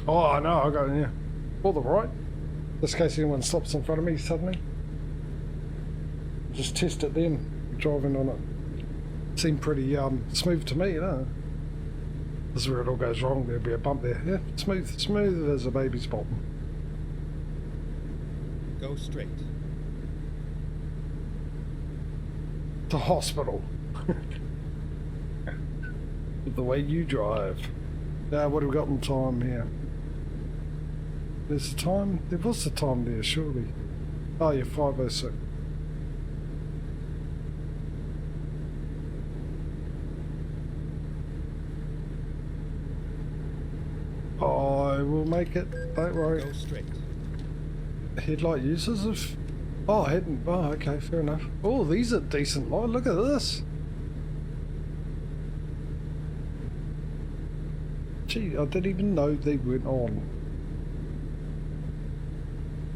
Oh, I know, I got in here. Or the right. Just in case anyone stops in front of me suddenly. Just test it then, driving on it. Seemed pretty smooth to me, you know. This is where it all goes wrong, there'll be a bump there. Yeah, smooth as a baby's bottom. Go straight. To hospital. The way you drive. Now, what have we got in time here? There's the time? There was the time there, surely. Oh, yeah, 5:06. I will make it, don't worry. Go straight. Headlight uses of... Oh, okay, fair enough. Oh, these are decent light. Look at this. Gee, I didn't even know they went on.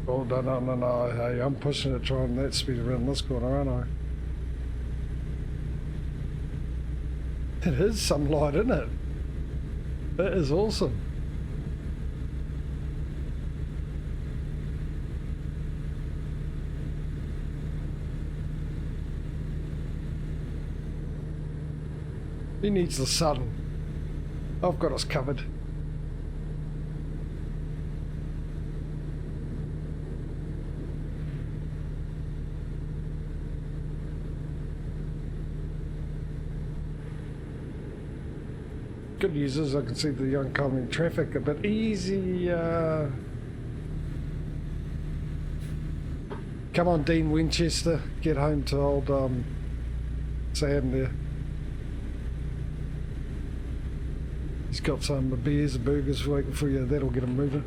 Oh, no. Hey, I'm pushing it, trying that speed around this corner, aren't I? It is some light, isn't it? That is awesome. He needs the sun. I've got us covered. Good news is I can see the oncoming traffic a bit easy. Come on, Dean Winchester, get home to old Sam there. He's got some beers and burgers waiting for you. That'll get him moving.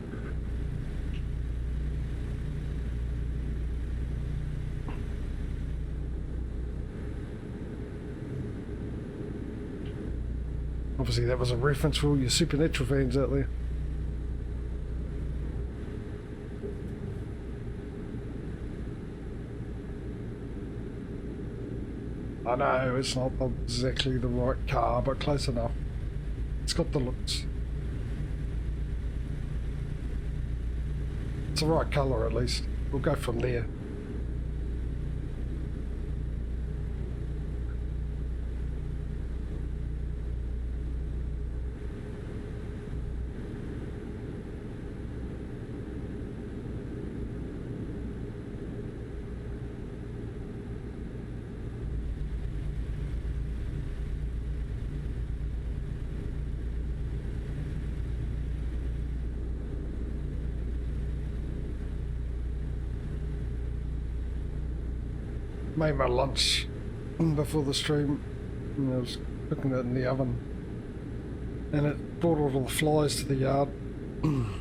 Obviously that was a reference for all your Supernatural fans out there. I know it's not exactly the right car, but close enough. It's got the looks. It's the right colour at least. We'll go from there. Made my lunch before the stream, and I was cooking it in the oven, and it brought all the flies to the yard.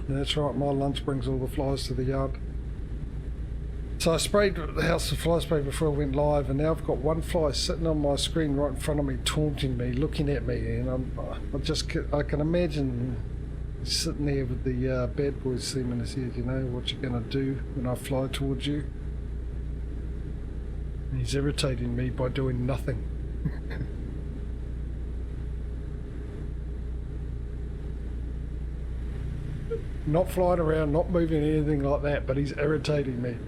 That's right, my lunch brings all the flies to the yard. So I sprayed the house with fly spray before I went live, and now I've got one fly sitting on my screen right in front of me, taunting me, looking at me, and I can imagine sitting there with the bad boys theme in his head, you know, what you're gonna do when I fly towards you. He's irritating me by doing nothing. Not flying around, not moving anything like that, but he's irritating me.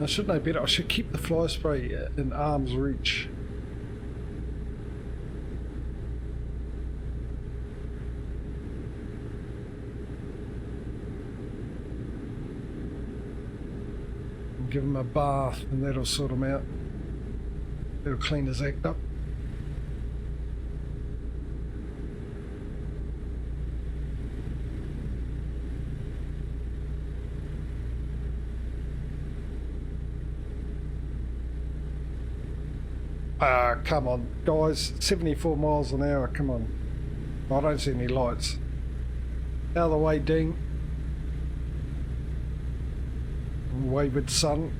I should know better. I should keep the fly spray in arm's reach. Give him a bath and that'll sort him out. That'll clean his act up. Come on, guys. 74 miles an hour, come on. I don't see any lights. Out of the way, Ding. Wayward son.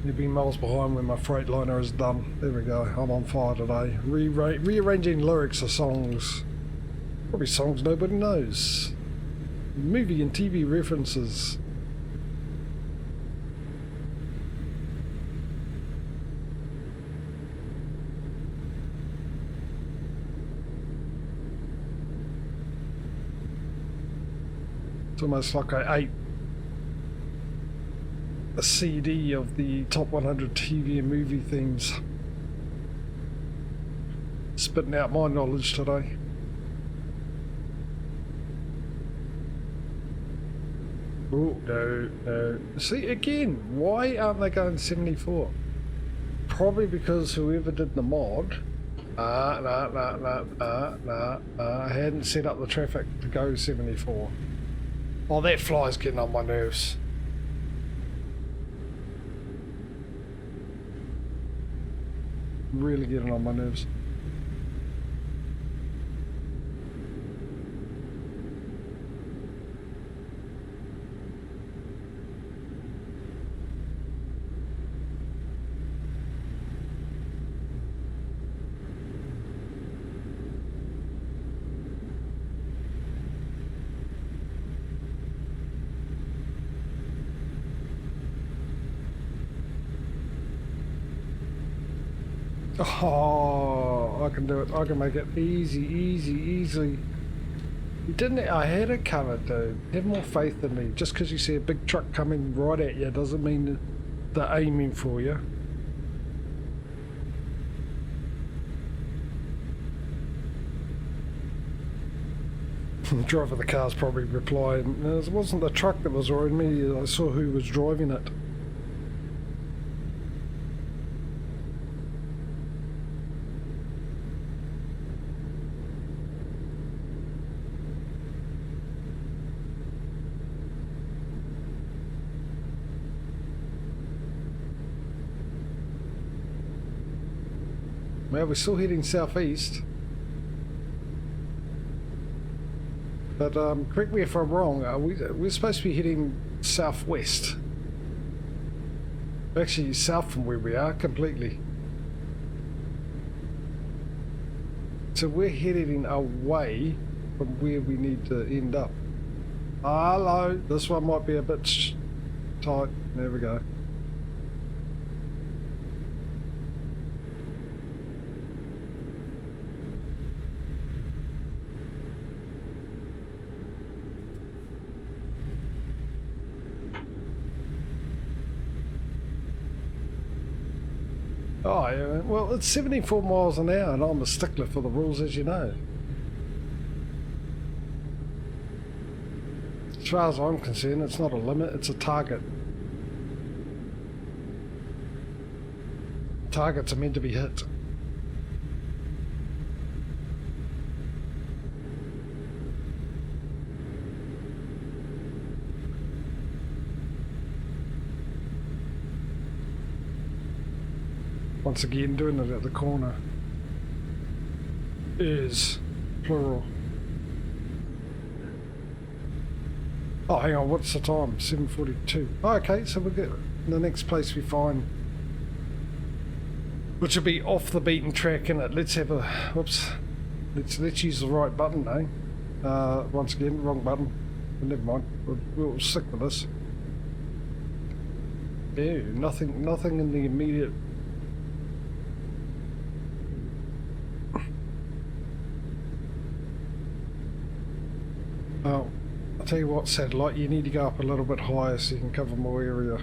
You'll be miles behind when my Freightliner is done. There we go, I'm on fire today. Rearranging lyrics of songs. Probably songs nobody knows. Movie and TV references. It's almost like I ate a CD of the top 100 TV and movie themes. Spitting out my knowledge today. Oh, no. See, again, why aren't they going 74? Probably because whoever did the mod hadn't set up the traffic to go 74. Oh, that fly's getting on my nerves. Really getting on my nerves. Oh, I can do it. I can make it easily. You didn't. I had it covered, dude. Have more faith in me. Just because you see a big truck coming right at you doesn't mean that they're aiming for you. The driver of the car's probably replying, it wasn't the truck that was on me. I saw who was driving it. Well, we're still heading southeast. But correct me if I'm wrong, we're supposed to be heading southwest. Actually, south from where we are, completely. So we're heading away from where we need to end up. Hello, this one might be a bit tight. There we go. Oh, yeah, well, it's 74 miles an hour and I'm a stickler for the rules, as you know. As far as I'm concerned, it's not a limit, it's a target. Targets are meant to be hit. Once again, doing it at the corner is plural. Oh, hang on, what's the time? 7:42. Oh, okay, so we'll get the next place we find, which will be off the beaten track, and let's have a, whoops, let's use the right button, eh? Once again, wrong button. But never mind, we'll stick with this. Ew, nothing in the immediate. Oh, I'll tell you what, satellite, you need to go up a little bit higher so you can cover more area.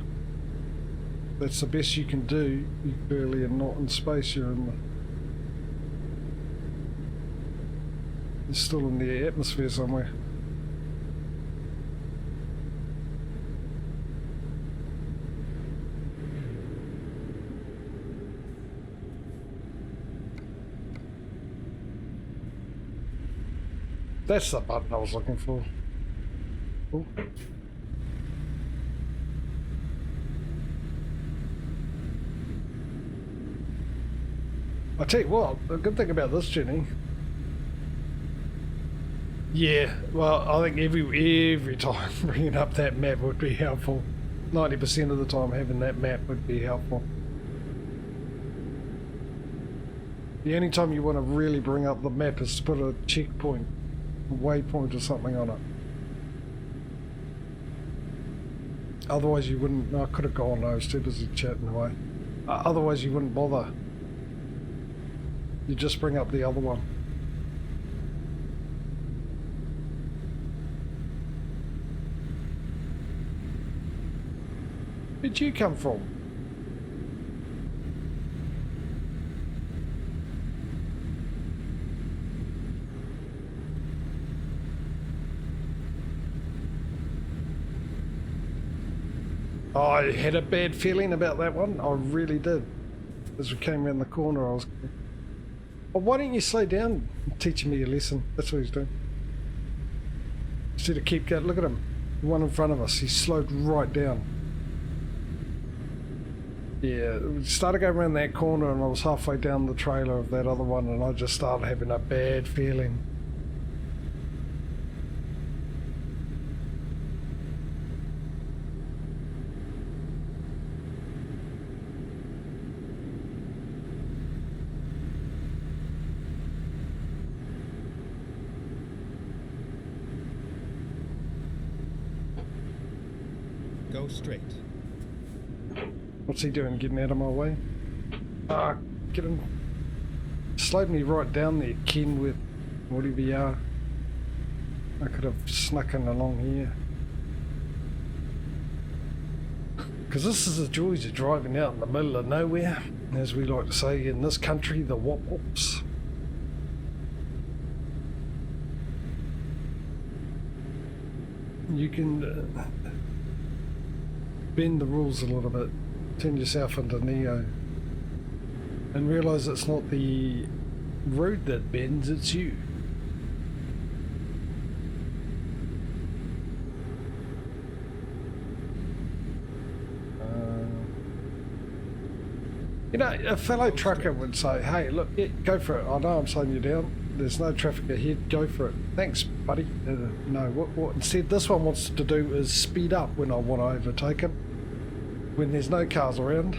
That's the best you can do. You barely are not in space, you're still in the atmosphere somewhere. That's the button I was looking for. Ooh. I tell you what, the good thing about this journey. Yeah, well, I think every time bringing up that map would be helpful. 90% of the time having that map would be helpful. The only time you want to really bring up the map is to put a checkpoint, a waypoint or something on it. Otherwise you wouldn't, no, I could have gone, I was too busy chatting away. Otherwise you wouldn't bother. You just bring up the other one. Where'd you come from? I had a bad feeling about that one. I really did. As we came around the corner, I was... Oh, why don't you slow down teaching me a lesson? That's what he's doing. Instead of keep going. Look at him. The one in front of us. He slowed right down. Yeah, we started going around that corner and I was halfway down the trailer of that other one and I just started having a bad feeling. Go straight. What's he doing, getting out of my way? Ah, get him. Slowed me right down there, Ken, with whatever you are. I could have snuck in along here. Because this is the joys of driving out in the middle of nowhere. As we like to say in this country, the wop-wops. You can bend the rules a little bit. Turn yourself into Neo and realise it's not the road that bends, it's you. You know, a fellow trucker would say, hey, look, yeah, go for it. I know I'm slowing you down. There's no traffic ahead. Go for it. Thanks, buddy. No, what instead this one wants to do is speed up when I want to overtake him, when there's no cars around,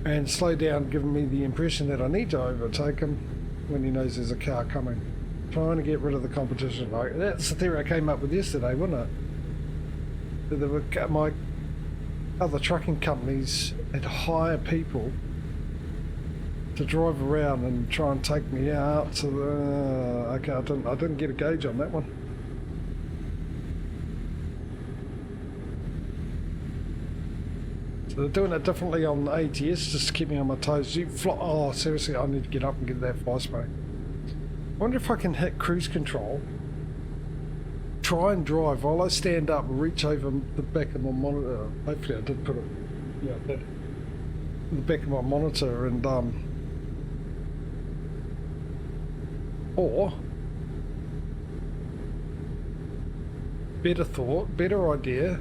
and slow down, giving me the impression that I need to overtake him when he knows there's a car coming. Trying to get rid of the competition. Like, that's the theory I came up with yesterday, wasn't it? There were, my other trucking companies had hire people to drive around and try and take me out. So okay, I didn't get a gauge on that one. So they're doing it differently on the ATS, just to keep me on my toes. Oh, seriously, I need to get up and get that fly spray. I wonder if I can hit cruise control, try and drive while I stand up and reach over the back of my monitor. Hopefully I did put it, yeah, that, the back of my monitor, and or better thought, better idea,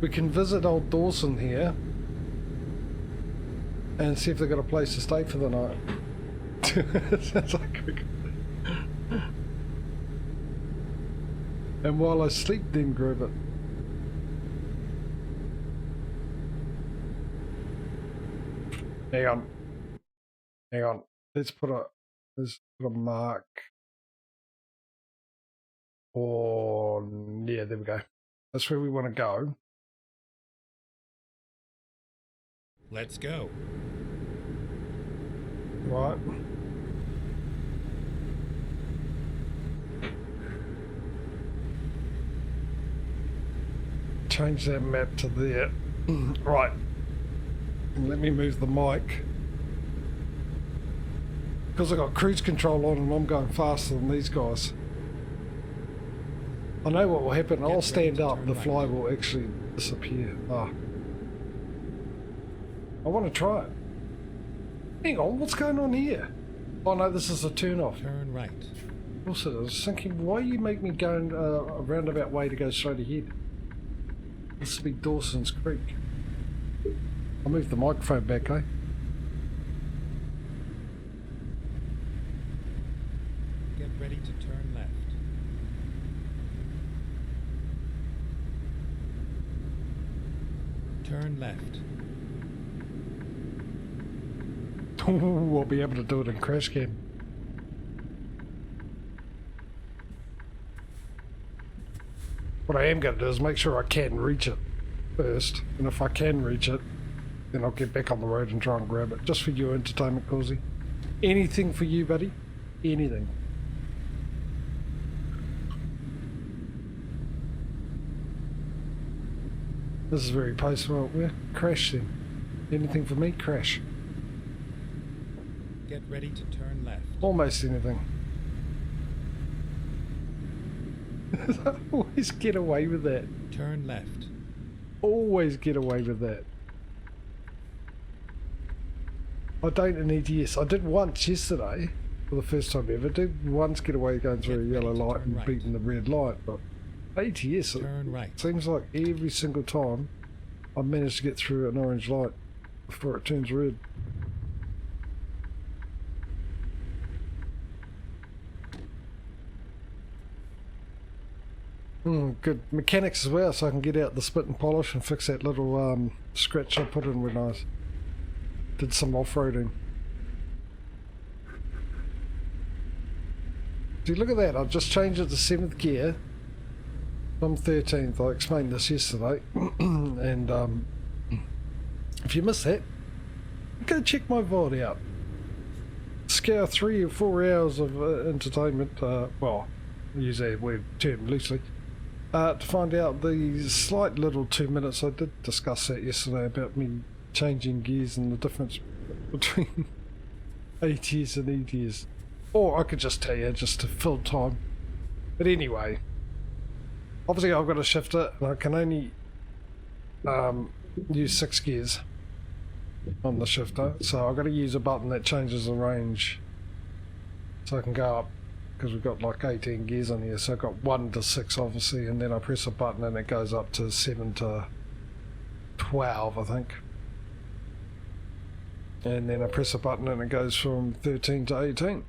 we can visit old Dawson here and see if they've got a place to stay for the night. Sounds like we could. And while I sleep, then grab it. Hang on. Let's put a mark. Oh, yeah, there we go. That's where we want to go. Let's go. Right. Change that map to there. Right. And let me move the mic. Because I got cruise control on and I'm going faster than these guys. I know what will happen. I'll stand up, the fly will actually disappear. Ah. I want to try it. Hang on, what's going on here? Oh no, this is a turn off. Turn right. Also, I was thinking, why you make me go a roundabout way to go straight ahead? This will be Dawson's Creek. I'll move the microphone back, eh? Get ready to turn left. Turn left. Ooh, I'll be able to do it in crash cam. What I am going to do is make sure I can reach it first, and if I can reach it, then I'll get back on the road and try and grab it, just for your entertainment, Causey. Anything for you, buddy. Anything. This is very post-well. Where? Crash then. Anything for me? Crash. Get ready to turn left. Almost anything. I always get away with that. Turn left. Always get away with that. I don't need ATS. I did once yesterday, for the first time ever. I did once get away going through a yellow light and beating the red light, but ATS, Turn right. it seems like every single time I managed to get through an orange light before it turns red. Good mechanics as well, so I can get out the spit and polish and fix that little scratch I put in when I did some off-roading. See, look at that, I've just changed it to 7th gear from 13th. I explained this yesterday. And if you missed that, go check my VOD out. Scour 3 or 4 hours of entertainment, well, I use that word term loosely, to find out the slight little 2 minutes. I did discuss that yesterday about me changing gears and the difference between ATS and ETS. Or I could just tell you just to fill time. But anyway, obviously I've got a shifter and I can only use 6 gears on the shifter, so I've got to use a button that changes the range so I can go up, because we've got like 18 gears on here, so I've got 1 to 6 obviously, and then I press a button and it goes up to 7 to 12 I think, and then I press a button and it goes from 13 to 18.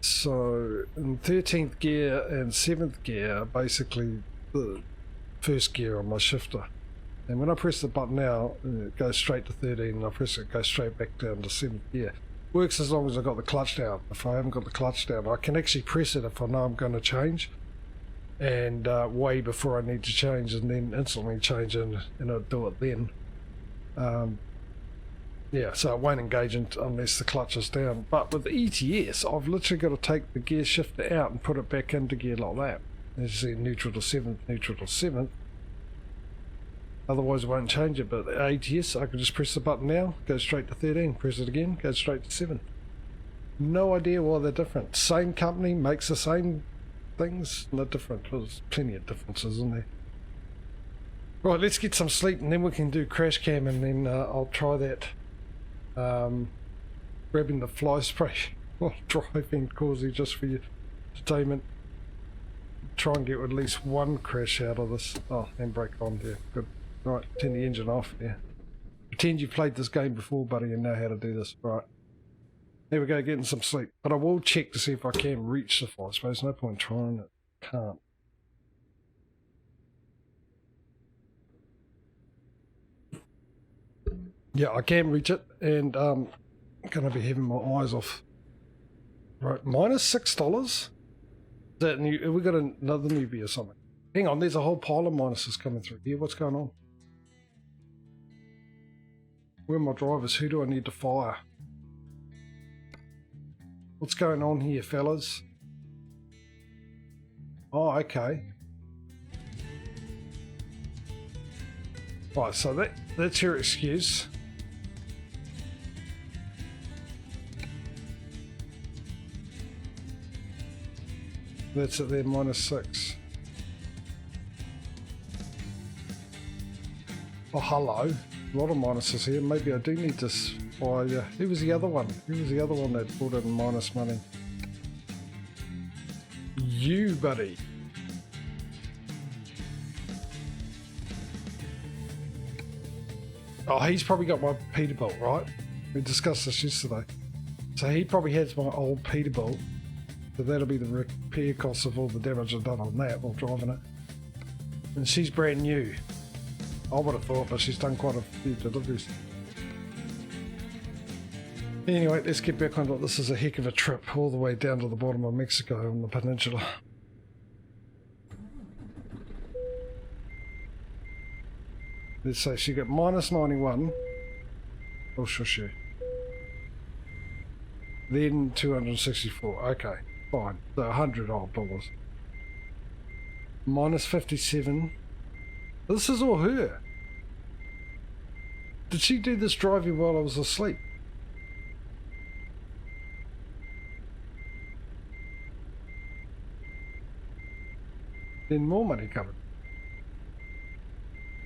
So in 13th gear and 7th gear are basically the first gear on my shifter, and when I press the button now it goes straight to 13, and I press it, it goes straight back down to 7th gear. Works as long as I've got the clutch down. If I haven't got the clutch down, I can actually press it if I know I'm going to change, and way before I need to change, and then instantly change and I'll do it then. Yeah, so it won't engage unless the clutch is down. But with ETS, I've literally got to take the gear shifter out and put it back into gear like that. As you see, neutral to 7th, neutral to 7th. Otherwise it won't change it, but the ATS, I can just press the button now, go straight to 13, press it again, go straight to 7. No idea why they're different. Same company makes the same things, not different. There's plenty of differences in there. Right, let's get some sleep and then we can do crash cam, and then I'll try that grabbing the fly spray while driving Causey just for your entertainment. Try and get at least one crash out of this. Oh, handbrake on there, good. Right, turn the engine off, yeah. Pretend you've played this game before, buddy, and know how to do this. Right. There we go, getting some sleep. But I will check to see if I can reach the fly spray. There's no point trying it. Can't. Yeah, I can reach it, and I'm going to be having my eyes off. Right, -$6? Is that new? Have we got another newbie or something? Hang on, there's a whole pile of minuses coming through here. What's going on? Where are my drivers? Who do I need to fire? What's going on here, fellas? Oh, okay. Right, so that's your excuse. That's it there, -6. Oh, hello. A lot of minuses here. Maybe I do need to fire you. Who was the other one? Who was the other one that brought in minus money? You, buddy. Oh, he's probably got my Peterbilt, right? We discussed this yesterday. So he probably has my old Peterbilt. So that'll be the repair costs of all the damage I've done on that while driving it. And she's brand new. I would have thought, but she's done quite a few deliveries. Anyway, let's get back on it. This is a heck of a trip all the way down to the bottom of Mexico on the peninsula. Let's say she got -91. Oh, shush you. Then 264. Okay, fine. So $100 odd. Minus 57. This is all her. Did she do this driving while I was asleep? Then more money coming.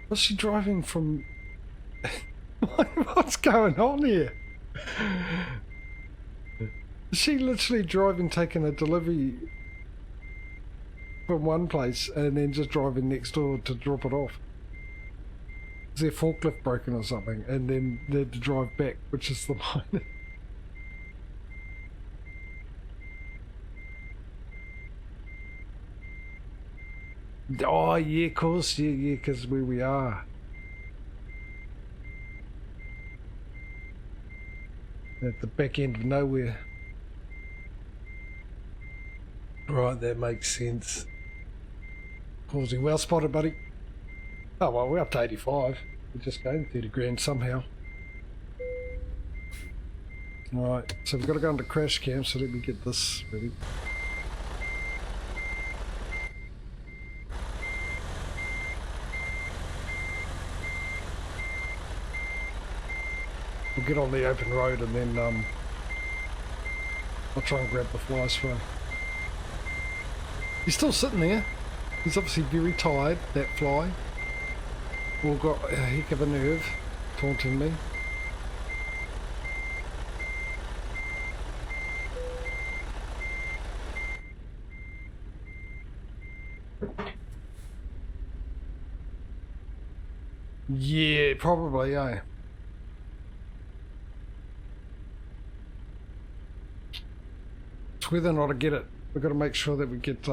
Was she driving from... What's going on here? Is she literally driving, taking a delivery from one place and then just driving next door to drop it off? Is their forklift broken or something? And then they had to drive back, which is the minus. Oh, yeah, of course, yeah, because where we are. At the back end of nowhere. Right, that makes sense. Causey, well spotted, buddy. Oh, well, we're up to 85. We just gained 30 grand somehow. Alright, so we've got to go into crash cam, so let me get this ready. We'll get on the open road and then I'll try and grab the flies for him. He's still sitting there. He's obviously very tired, that fly. All got a heck of a nerve taunting me. Yeah, probably, eh? It's whether or not I get it. We've got to make sure that we get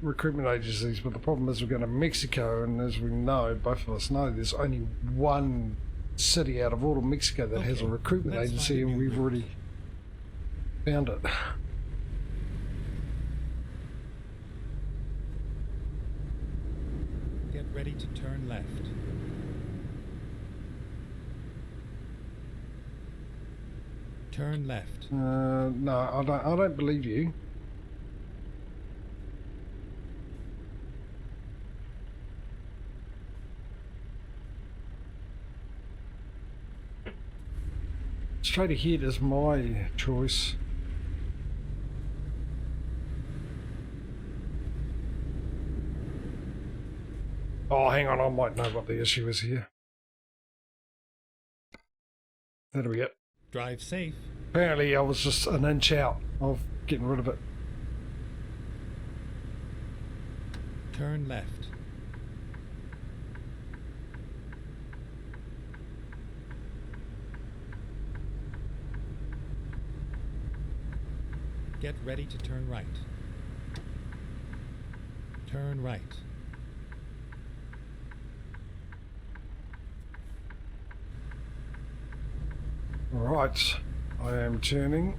recruitment agencies, but the problem is we're going to Mexico, and as we know, both of us know, there's only one city out of all of Mexico that has a recruitment agency, and we've already found it. Get ready to turn left. Turn left. No, I don't believe you. Straight ahead is my choice. Oh, hang on, I might know what the issue is here. That'll be it. Drive safe. Apparently I was just an inch out of getting rid of it. Turn left. Get ready to turn right. Turn right. Right, I am turning.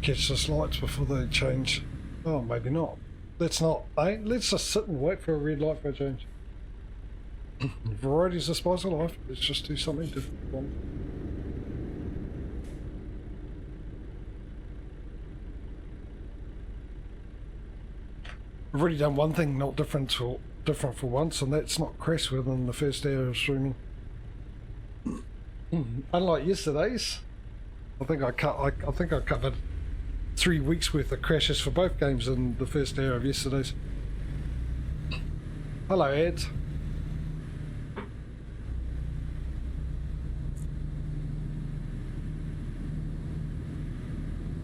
Catch those lights before they change. Oh, maybe not. Let's not, eh? Let's just sit and wait for a red light for a change. Variety's the spice of life. Let's just do something different. I've already done one thing not different for once, and that's not crash within the first hour of streaming. Unlike yesterday's, I think I covered 3 weeks worth of crashes for both games in the first hour of yesterday's. Hello, Ed.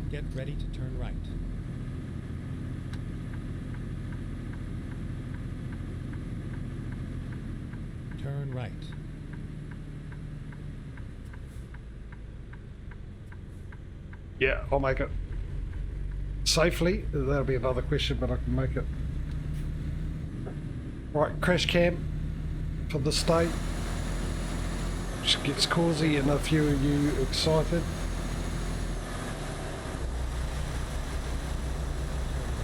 Get ready to turn right. Turn right. Yeah, I'll make it. Safely, that'll be another question, but I can make it. Right, crash cam for the state. Which gets Causey and a few of you excited.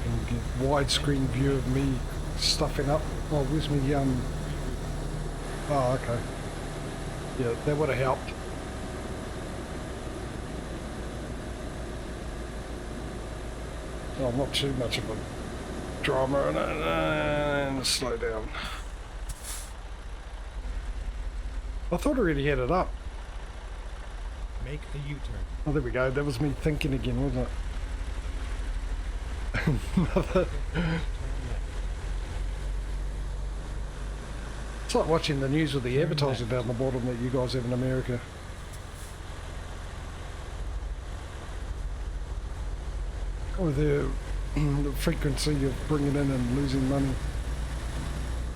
And get widescreen view of me stuffing up. Oh, where's me, oh, okay. Yeah, that would have helped. Oh, not too much of a drama in it, and slow down. I thought I already had it up. Make a U-turn. Oh, there we go. That was me thinking again, wasn't it? Another. Turn left. It's like watching the news with the advertising down the bottom that you guys have in America. With the frequency of bringing in and losing money.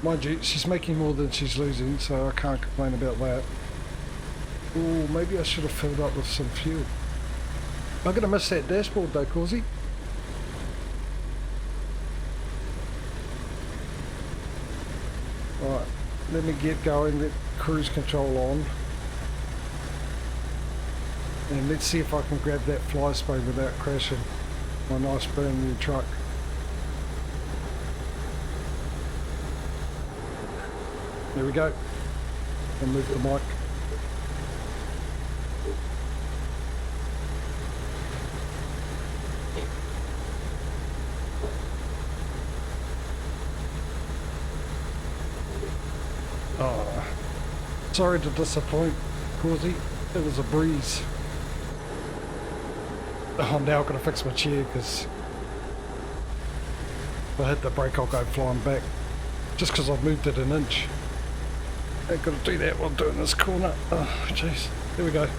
Mind you, she's making more than she's losing, so I can't complain about that. Oh, maybe I should have filled up with some fuel. I'm going to miss that dashboard though, Causey. Right, let me get going, let cruise control on. And let's see if I can grab that fly spray without crashing my nice brand new truck. There we go. I'll move the mic. Oh, sorry to disappoint, Causey. It was a breeze. Oh, I'm now going to fix my chair because if I hit the brake I'll go flying back. Just because I've moved it an inch. I've got to do that while doing this corner. Oh, jeez. There we go.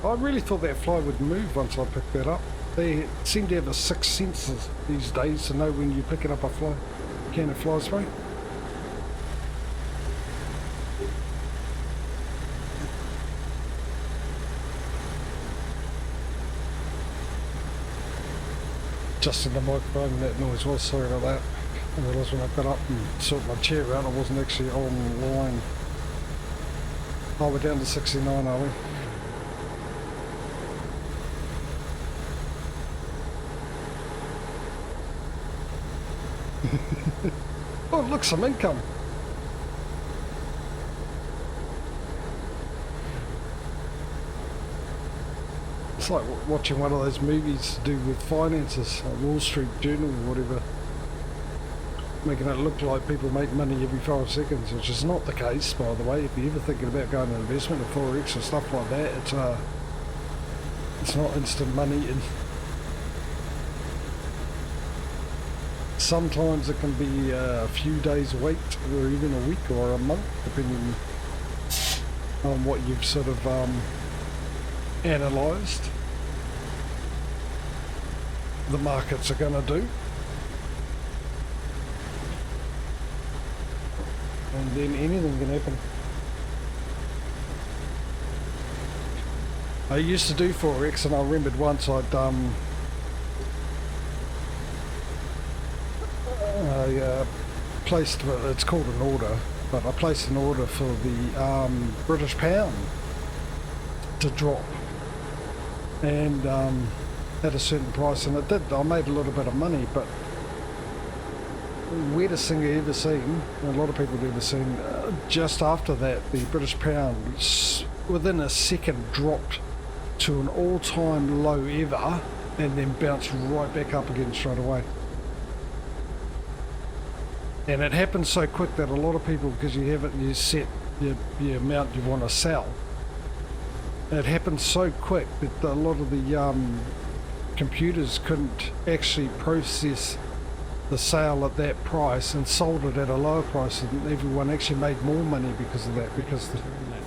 I really thought that fly would move once I picked that up. They seem to have a sixth sense these days to know when you're picking up a fly. Can of fly spray. Just in the microphone, that noise was, sorry about that. I realised when I got up and sorted my chair out, I wasn't actually online. Oh, we're down to 69, are we? Oh, look, some income. It's like watching one of those movies to do with finances, like Wall Street Journal or whatever. Making it look like people make money every 5 seconds, which is not the case, by the way. If you're ever thinking about going to investment or Forex or stuff like that, it's not instant money. And sometimes it can be a few days wait, or even a week or a month, depending on what you've sort of analysed the markets are going to do. And then anything can happen. I used to do Forex, and I remembered once I placed, it's called an order, but I placed an order for the British pound to drop, and at a certain price, and it did. I made a little bit of money, but weirdest thing I've ever seen, and a lot of people have ever seen, just after that the British pound within a second dropped to an all-time low ever, and then bounced right back up again straight away. And it happens so quick that a lot of people, because you set your amount you want to sell, it happens so quick that a lot of the computers couldn't actually process the sale at that price and sold it at a lower price, and everyone actually made more money because of that, because the Turn left.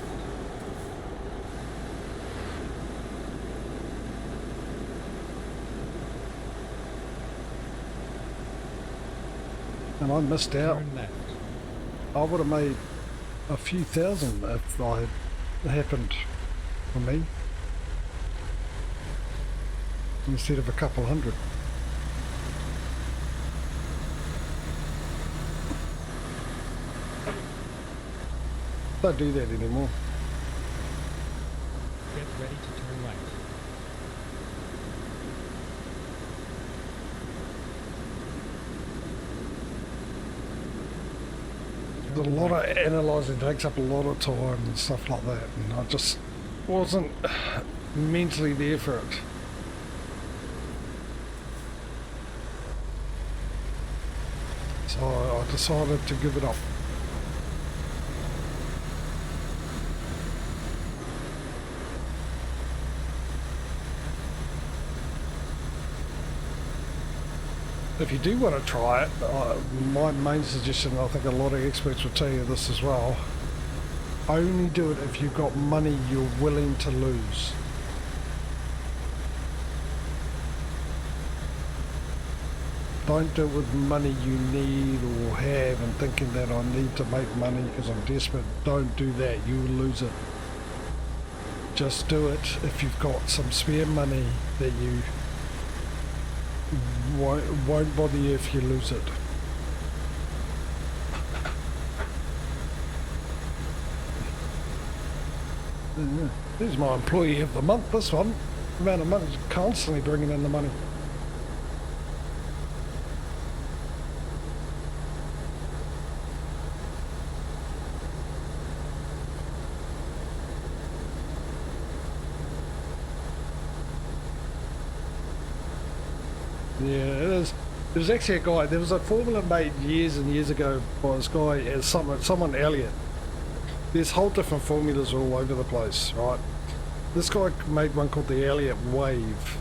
and I missed out. Turn left. I would have made a few thousand if it happened for me, instead of a couple hundred. Don't do that anymore. Get ready to turn right. A lot of analysing takes up a lot of time and stuff like that, and I just wasn't mentally there for it. So I decided to give it up. If you do want to try it, my main suggestion, I think a lot of experts will tell you this as well, only do it if you've got money you're willing to lose. Don't do it with money you need or have and thinking that I need to make money because I'm desperate. Don't do that, you will lose it. Just do it if you've got some spare money that you won't bother you if you lose it. This is my employee of the month, this one. The amount of money is constantly bringing in the money. Yeah, it is. There's actually a guy, there was a formula made years and years ago by this guy, someone Elliot. There's whole different formulas all over the place, right? This guy made one called the Elliot wave.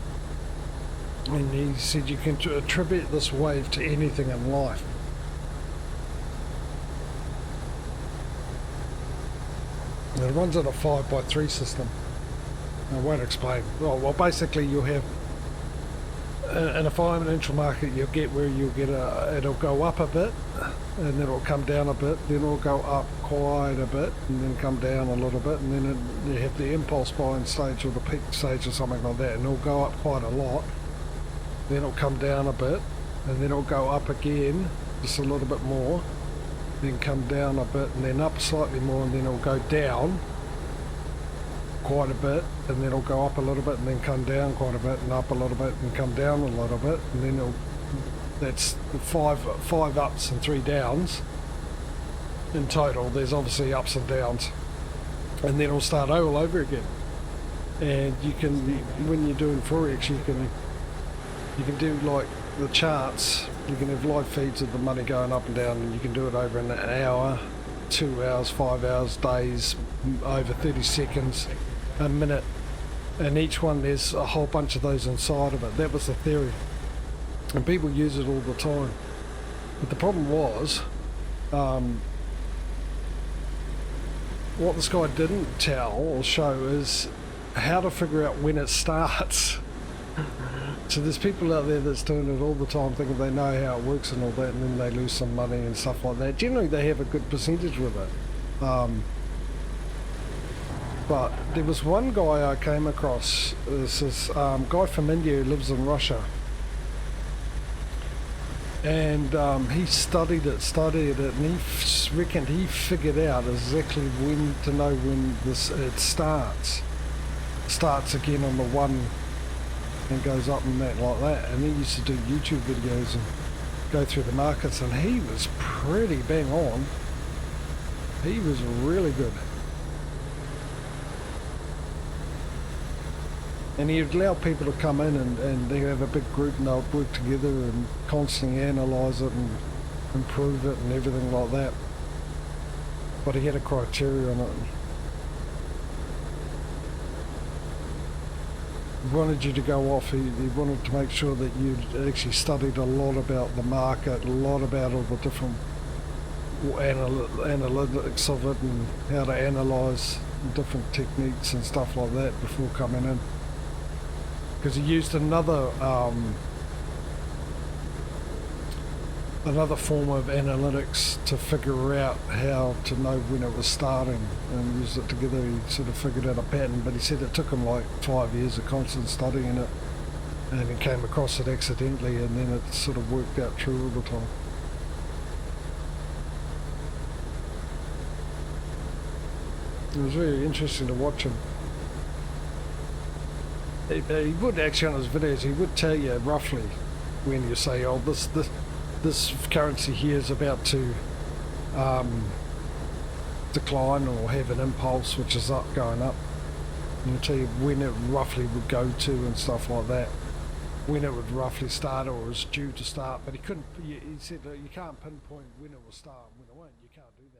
And he said you can attribute this wave to anything in life. And it runs on a 5x3 system. I won't explain. Well, basically you'll have in a financial market, you'll get where you'll get it'll go up a bit, and then it'll come down a bit, then it'll go up quite a bit, and then come down a little bit, and then you have the impulse buying stage or the peak stage or something like that, and it'll go up quite a lot, then it'll come down a bit, and then it'll go up again, just a little bit more, then come down a bit, and then up slightly more, and then it'll go down quite a bit, and then it'll go up a little bit and then come down quite a bit and up a little bit and come down a little bit, and then that's five ups and 3 downs in total. There's obviously ups and downs, and then it'll start all over again. And you can, when you're doing forex, you can do like the charts. You can have live feeds of the money going up and down, and you can do it over an hour, 2 hours, 5 hours, days, over 30 seconds, a minute, and each one there's a whole bunch of those inside of it. That was the theory, and people use it all the time. But the problem was, what this guy didn't tell or show is how to figure out when it starts. So there's people out there that's doing it all the time thinking they know how it works and all that, and then they lose some money and stuff like that. Generally they have a good percentage with it. But there was one guy I came across, this guy from India who lives in Russia, and he studied it, and he reckoned he figured out exactly when to know when it starts again on the one and goes up and that like that. And he used to do YouTube videos and go through the markets, and he was pretty bang on. He was really good. And he'd allow people to come in and they'd have a big group and they'd work together and constantly analyse it and improve it and everything like that. But he had a criteria on it. He wanted you to go off, he wanted to make sure that you'd actually studied a lot about the market, a lot about all the different analytics of it and how to analyse different techniques and stuff like that before coming in. Because he used another form of analytics to figure out how to know when it was starting, and use it together. He sort of figured out a pattern, but he said it took him like 5 years of constant studying it, and he came across it accidentally, and then it sort of worked out true all the time. It was really interesting to watch him. He would actually, on his videos, he would tell you roughly when you say, oh, this currency here is about to decline or have an impulse which is up, going up. And he'll tell you when it roughly would go to and stuff like that. when it would roughly start or was due to start, but he couldn't. He said that you can't pinpoint when it will start and when it won't. You can't do that.